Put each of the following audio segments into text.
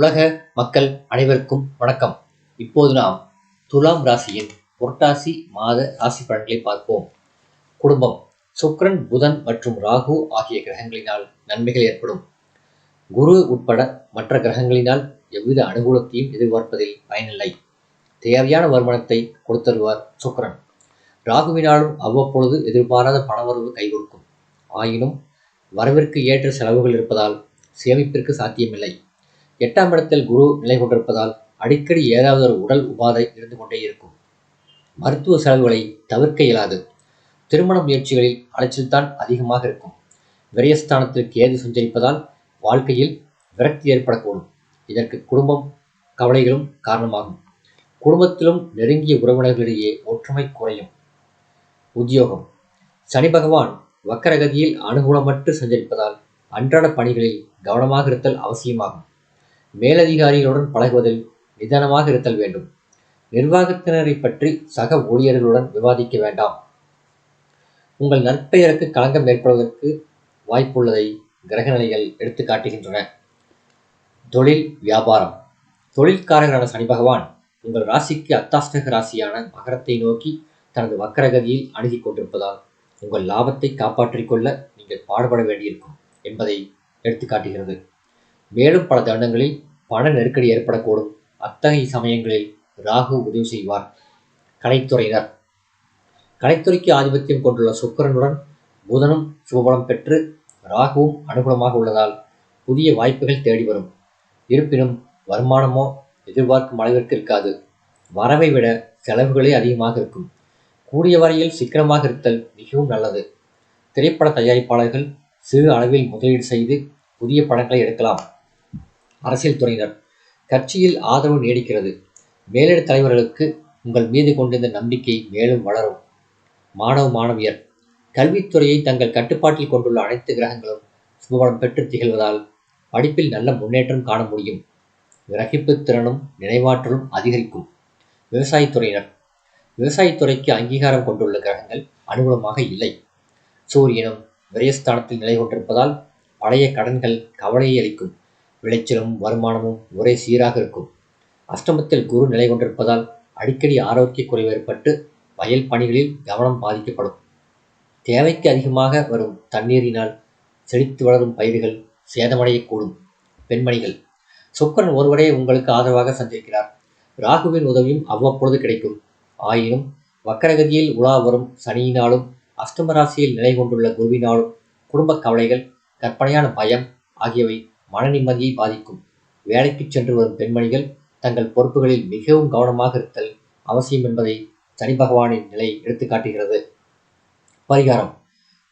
உலக மக்கள் அனைவருக்கும் வணக்கம். இப்போது நாம் துலாம் ராசியின் புரட்டாசி மாத ராசி பலன்களை பார்ப்போம். குடும்பம். சுக்கிரன், புதன் மற்றும் ராகு ஆகிய கிரகங்களினால் நன்மைகள் ஏற்படும். குரு உட்பட மற்ற கிரகங்களினால் எவ்வித அனுகூலத்தையும் எதிர்பார்ப்பதில் பயனில்லை. தேவையான வருமானத்தை கொடுத்தருவார் சுக்கிரன். ராகுவினாலும் அவ்வப்பொழுது எதிர்பாராத பணவரவு கை கொடுக்கும். ஆயினும் வரவிற்கு ஏற்ற செலவுகள் இருப்பதால் சேமிப்பிற்கு சாத்தியமில்லை. 8ஆம் இடத்தில் குரு நிலை கொண்டிருப்பதால் அடிக்கடி ஏதாவது ஒரு உடல் உபாதை இருந்து கொண்டே இருக்கும். மருத்துவ செலவுகளை தவிர்க்க இயலாது. திருமண முயற்சிகளில் அலைச்சல்தான் அதிகமாக இருக்கும். விரயஸ்தானத்தில் கேது சஞ்சரிப்பதால் வாழ்க்கையில் விரக்தி ஏற்படக்கூடும். இதற்கு குடும்பம் கவலைகளும் காரணமாகும். குடும்பத்திலும் நெருங்கிய உறவினர்களிடையே ஒற்றுமை குறையும். உத்தியோகம். சனி பகவான் வக்கரகதியில் அனுகூலமற்று சஞ்சரிப்பதால் அன்றாட பணிகளில் கவனமாக இருத்தல் அவசியமாகும். மேலதிகாரிகளுடன் பழகுவதில் நிதானமாக இருத்தல் வேண்டும். நிர்வாகத்தினரை பற்றி சக ஊழியர்களுடன் விவாதிக்க வேண்டாம். உங்கள் நற்பெயருக்கு களங்கம் ஏற்படுவதற்கு வாய்ப்புள்ளதை கிரகநிலைகள் எடுத்து காட்டுகின்றன. தொழில், வியாபாரம். தொழில்காரகரான சனி பகவான் உங்கள் ராசிக்கு அத்தாஷ்டக ராசியான மகரத்தை நோக்கி தனது வக்கரகதியில் அணுகிக் கொண்டிருப்பதால் உங்கள் லாபத்தை காப்பாற்றிக் கொள்ள நீங்கள் பாடுபட வேண்டியிருக்கும் என்பதை எடுத்து காட்டுகிறது. மேலும் பல தருணங்களில் பண நெருக்கடி ஏற்படக்கூடும். அத்தகைய சமயங்களில் ராகு உதவி செய்வார். கலைத்துறையினர். கலைத்துறைக்கு ஆதிபத்தியம் கொண்டுள்ள சுக்கிரனுடன் புதனும் சுபபலம் பெற்று ராகுவும் அனுகூலமாக உள்ளதால் புதிய வாய்ப்புகள் தேடி வரும். இருப்பினும் வருமானமோ எதிர்பார்க்கும் அளவிற்கு இருக்காது. வரவை விட செலவுகளே அதிகமாக இருக்கும். கூடிய வரையில் சிக்கனமாக இருத்தல் மிகவும் நல்லது. திரைப்பட தயாரிப்பாளர்கள் சிறு அளவில் முதலீடு செய்து புதிய படங்களை எடுக்கலாம். அரசியல் துறையினர். கட்சியில் ஆதரவு நீடிக்கிறது. மேலிட தலைவர்களுக்கு உங்கள் மீது கொண்டிருந்த நம்பிக்கை மேலும் வளரும். மாணவ மாணவியர். கல்வித்துறையை தங்கள் கட்டுப்பாட்டில் கொண்டுள்ள அனைத்து கிரகங்களும் சுபபலம் பெற்று திகழ்வதால் படிப்பில் நல்ல முன்னேற்றம் காண முடியும். கிரகிப்பு திறனும் நினைவாற்றலும் அதிகரிக்கும். விவசாயத்துறையினர். விவசாயத்துறைக்கு அங்கீகாரம் கொண்டுள்ள கிரகங்கள் அனுகூலமாக இல்லை. சூரியனும் விரயஸ்தானத்தில் நிலை கொண்டிருப்பதால் பழைய கடன்கள் கவலையை அளிக்கும். விளைச்சலும் வருமானமும் ஒரே சீராக இருக்கும். அஷ்டமத்தில் குரு நிலை கொண்டிருப்பதால் அடிக்கடி ஆரோக்கிய குறைவு ஏற்பட்டு வயல் பணிகளில் கவனம் பாதிக்கப்படும். தேவைக்கு அதிகமாக வரும் தண்ணீரினால் செழித்து வளரும் பயிர்கள் சேதமடையக்கூடும். பெண்மணிகள். சுக்கிரன் ஒருவரே உங்களுக்கு ஆதரவாக சஞ்சரிக்கிறார். ராகுவின் உதவியும் அவ்வப்பொழுது கிடைக்கும். ஆயினும் வக்கரகதியில் உலா வரும் சனியினாலும் அஷ்டம ராசியில் நிலை கொண்டுள்ள குருவினாலும் குடும்ப கவலைகள், கற்பனையான பயம் ஆகியவை மன நிம்மதியை பாதிக்கும். வேலைக்கு சென்று வரும் பெண்மணிகள் தங்கள் பொறுப்புகளில் மிகவும் கவனமாக இருத்தல் அவசியம் என்பதை சனி பகவானின் நிலை எடுத்து காட்டுகிறது. பரிகாரம்.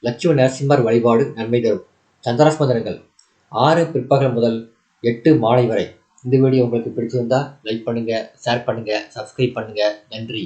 லட்சுமி நரசிம்மர் வழிபாடு நன்மை தரும். சந்திராஷ்டம தினங்கள் 6 பிற்பகல் முதல் 8 மாலை வரை. இந்த வீடியோ உங்களுக்கு பிடிச்சிருந்தா லைக் பண்ணுங்க, ஷேர் பண்ணுங்க, சப்ஸ்கிரைப் பண்ணுங்க. நன்றி.